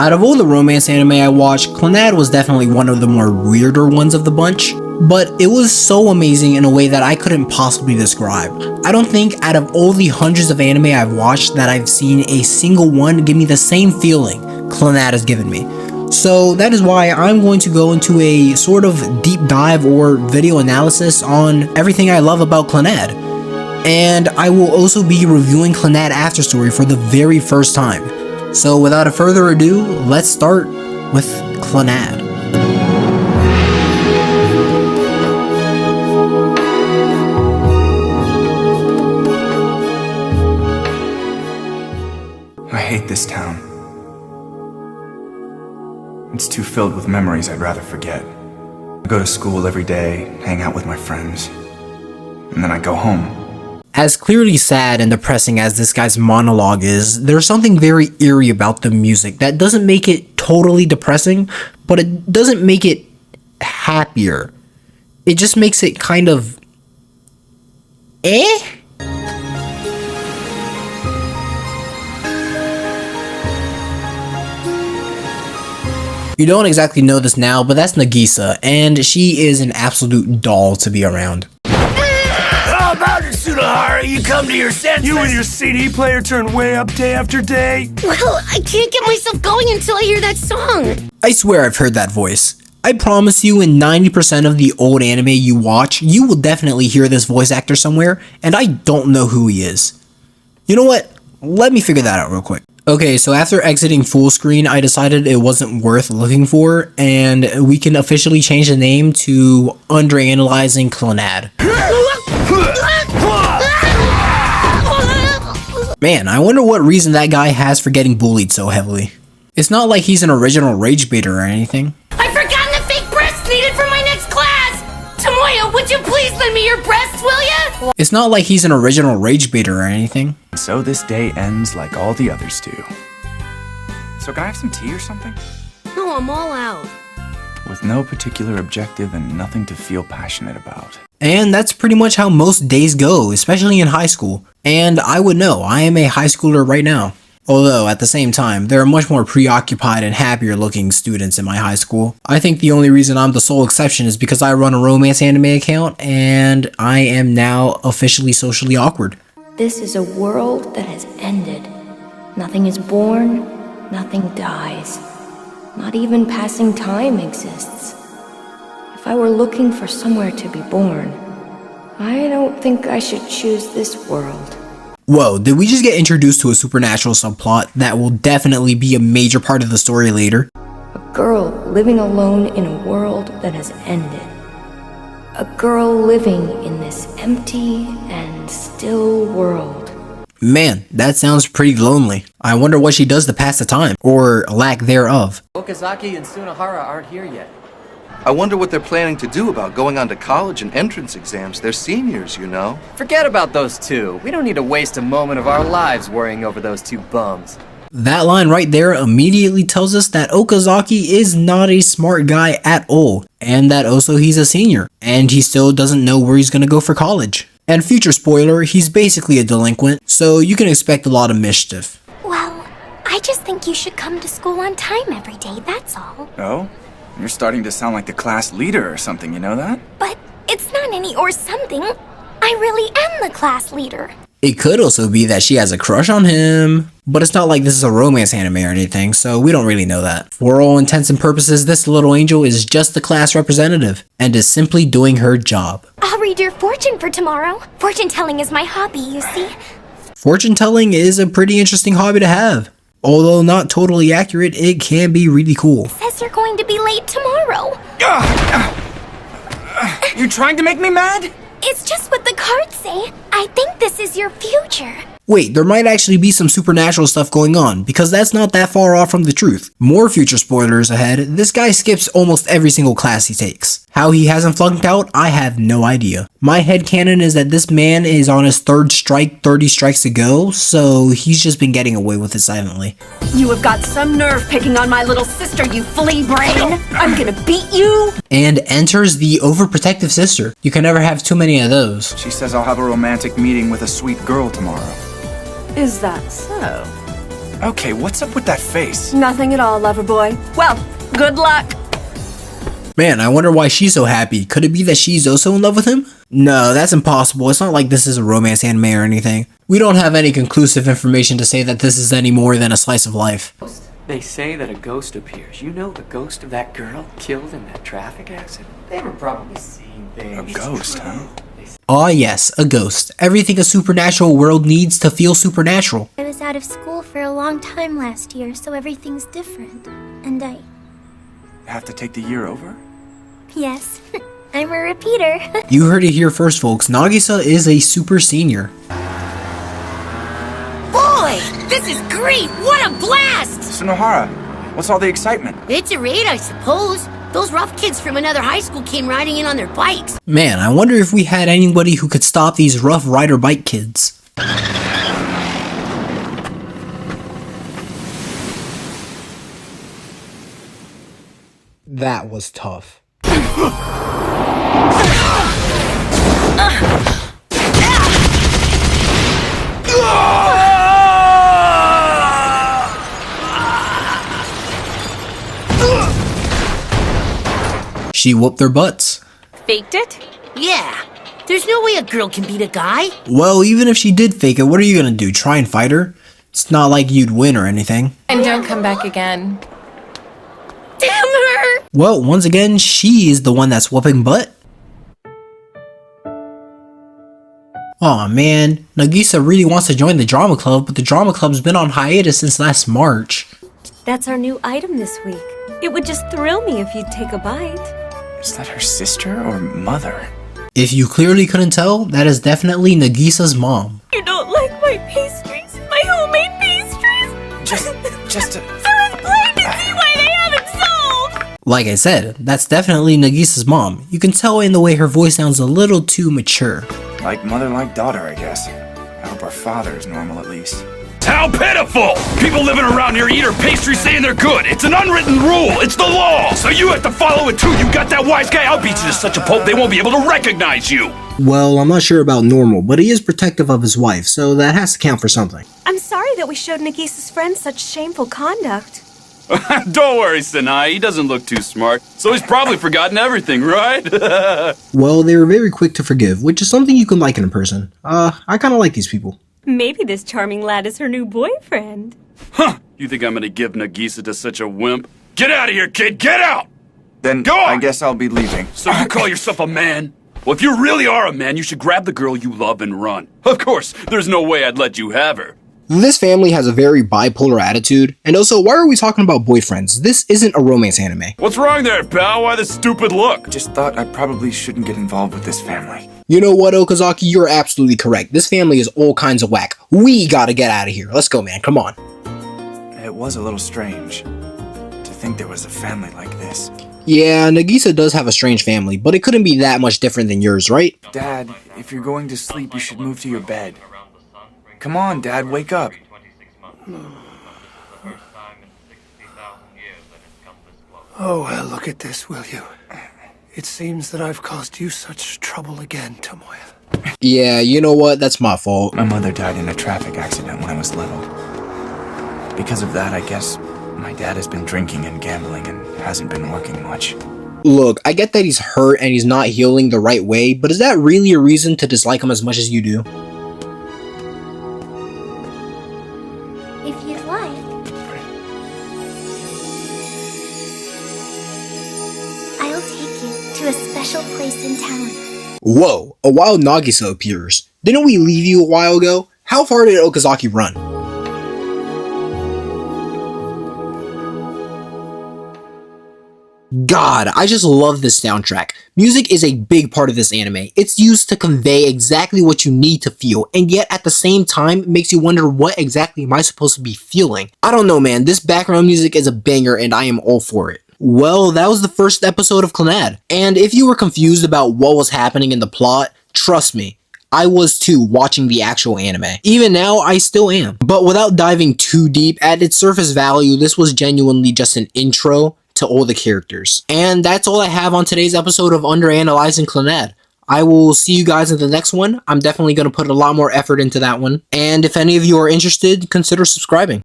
Out of all the romance anime I watched, Clannad was definitely one of the more weirder ones of the bunch, but it was so amazing in a way that I couldn't possibly describe. I don't think out of all the hundreds of anime I've watched that I've seen a single one give me the same feeling Clannad has given me. So that is why I'm going to go into a sort of deep dive or video analysis on everything I love about Clannad. And I will also be reviewing Clannad After Story for the very first time. So without further ado, let's start with Clannad. I hate this town. It's too filled with memories I'd rather forget. I go to school every day, hang out with my friends, and then I go home. As clearly sad and depressing as this guy's monologue is, there's something very eerie about the music that doesn't make it totally depressing, but it doesn't make it happier. It just makes it kind of You don't exactly know this now, but that's Nagisa, and she is an absolute doll to be around. How about it, Tsunohara? You come to your senses. You and your CD player turn way up day after day. Well, I can't get myself going until I hear that song. I swear I've heard that voice. I promise you in 90% of the old anime you watch, you will definitely hear this voice actor somewhere, and I don't know who he is. You know what? Let me figure that out real quick. Okay, so after exiting full screen, I decided it wasn't worth looking for, and we can officially change the name to Underanalyzing Clannad. Man, I wonder what reason that guy has for getting bullied so heavily. It's not like he's an original rage baiter or anything. I've forgotten the fake breasts needed for my next class! Tomoyo, would you please lend me your breasts, will ya? It's not like he's an original rage baiter or anything. So this day ends like all the others do. So can I have some tea or something? No, I'm all out. With no particular objective and nothing to feel passionate about. And that's pretty much how most days go, especially in high school. And I would know, I am a high schooler right now. Although, at the same time, there are much more preoccupied and happier looking students in my high school. I think the only reason I'm the sole exception is because I run a romance anime account, and I am now officially socially awkward. This is a world that has ended. Nothing is born, nothing dies. Not even passing time exists. If I were looking for somewhere to be born, I don't think I should choose this world. Whoa, did we just get introduced to a supernatural subplot that will definitely be a major part of the story later? A girl living alone in a world that has ended. A girl living in this empty and still world. Man, that sounds pretty lonely. I wonder what she does to pass the time, or lack thereof. Okazaki and Tsunohara aren't here yet. I wonder what they're planning to do about going on to college and entrance exams. They're seniors, you know. Forget about those two. We don't need to waste a moment of our lives worrying over those two bums. That line right there immediately tells us that Okazaki is not a smart guy at all, and that also he's a senior, and he still doesn't know where he's gonna go for college. And future spoiler, he's basically a delinquent, so you can expect a lot of mischief. Well, I just think you should come to school on time every day, that's all. Oh? You're starting to sound like the class leader or something, you know that? But it's not any or something. I really am the class leader. It could also be that she has a crush on him, but it's not like this is a romance anime or anything, so we don't really know that. For all intents and purposes, this little angel is just the class representative, and is simply doing her job. I'll read your fortune for tomorrow. Fortune telling is my hobby, you see. Fortune telling is a pretty interesting hobby to have. Although not totally accurate, it can be really cool. Says you're going to be late tomorrow. You're trying to make me mad? It's just what the cards say. I think this is your future. Wait, there might actually be some supernatural stuff going on, because that's not that far off from the truth. More future spoilers ahead, this guy skips almost every single class he takes. How he hasn't flunked out, I have no idea. My headcanon is that this man is on his third strike, 30 strikes to go, so he's just been getting away with it silently. You have got some nerve picking on my little sister, you flea brain! I'm gonna beat you! And enters the overprotective sister. You can never have too many of those. She says I'll have a romantic meeting with a sweet girl tomorrow. Is that so? Okay, what's up with that face? Nothing at all, lover boy. Well, good luck. Man, I wonder why she's so happy. Could it be that she's also in love with him? No, that's impossible. It's not like this is a romance anime or anything. We don't have any conclusive information to say that this is any more than a slice of life. They say that a ghost appears. You know the ghost of that girl killed in that traffic accident? They were probably seeing things. A ghost, huh? Ah yes, a ghost. Everything a supernatural world needs to feel supernatural. I was out of school for a long time last year, so everything's different. And I... Have to take the year over? Yes, I'm a repeater. You heard it here first, folks. Nagisa is a super senior. Boy, this is great! What a blast! Sunohara, what's all the excitement? It's a raid, I suppose. Those rough kids from another high school came riding in on their bikes. Man, I wonder if we had anybody who could stop these rough rider bike kids. That was tough. She whooped their butts. Faked it? Yeah, there's no way a girl can beat a guy. Well, even if she did fake it, what are you gonna do? Try and fight her? It's not like you'd win or anything. And don't come back again. Damn her! Well, once again, she is the one that's whooping butt. Aw man, Nagisa really wants to join the drama club, but the drama club's been on hiatus since last March. That's our new item this week. It would just thrill me if you'd take a bite. Is that her sister or mother? If you clearly couldn't tell, that is definitely Nagisa's mom. You don't like my pastries? My homemade pastries? Just a... I was glad to see why they haven't sold! Like I said, that's definitely Nagisa's mom. You can tell in the way her voice sounds a little too mature. Like mother, like daughter, I guess. I hope our father is normal at least. How pitiful! People living around here eat her pastries saying they're good. It's an unwritten rule. It's the law. So you have to follow it too. You got that wise guy? I'll beat you to such a pulp they won't be able to recognize you. Well, I'm not sure about normal, but he is protective of his wife, so that has to count for something. I'm sorry that we showed Nagisa's friend such shameful conduct. Don't worry, Sanai. He doesn't look too smart, so he's probably forgotten everything, right? Well, they were very quick to forgive, which is something you can like in a person. I kind of like these people. Maybe this charming lad is her new boyfriend. Huh! You think I'm gonna give Nagisa to such a wimp? Get out of here, kid! Get out! Then Go on! I guess I'll be leaving. So you call yourself a man? Well, if you really are a man, you should grab the girl you love and run. Of course, there's no way I'd let you have her. This family has a very bipolar attitude, and also, why are we talking about boyfriends? This isn't a romance anime. What's wrong there, pal? Why the stupid look? Just thought I probably shouldn't get involved with this family. You know what, Okazaki? You're absolutely correct. This family is all kinds of whack. We gotta get out of here. Let's go, man. Come on. It was a little strange to think there was a family like this. Yeah, Nagisa does have a strange family, but it couldn't be that much different than yours, right? Dad, if you're going to sleep, you should move to your bed. Come on, Dad, wake up. Oh, well, look at this, will you? It seems that I've caused you such trouble again, Tomoya. Yeah, you know what? That's my fault. My mother died in a traffic accident when I was little. Because of that, I guess my dad has been drinking and gambling and hasn't been working much. Look, I get that he's hurt and he's not healing the right way, but is that really a reason to dislike him as much as you do? If you'd like. I'll take you to a special place in town. Whoa, a wild Nagisa appears. Didn't we leave you a while ago? How far did Okazaki run? God, I just love this soundtrack. Music is a big part of this anime. It's used to convey exactly what you need to feel, and yet at the same time, it makes you wonder what exactly am I supposed to be feeling. I don't know, man. This background music is a banger and I am all for it. Well, that was the first episode of Clannad. And if you were confused about what was happening in the plot, trust me, I was too watching the actual anime. Even now, I still am. But without diving too deep, at its surface value, this was genuinely just an intro to all the characters. And that's all I have on today's episode of Underanalyzing Clannad. I will see you guys in the next one. I'm definitely going to put a lot more effort into that one. And if any of you are interested, consider subscribing.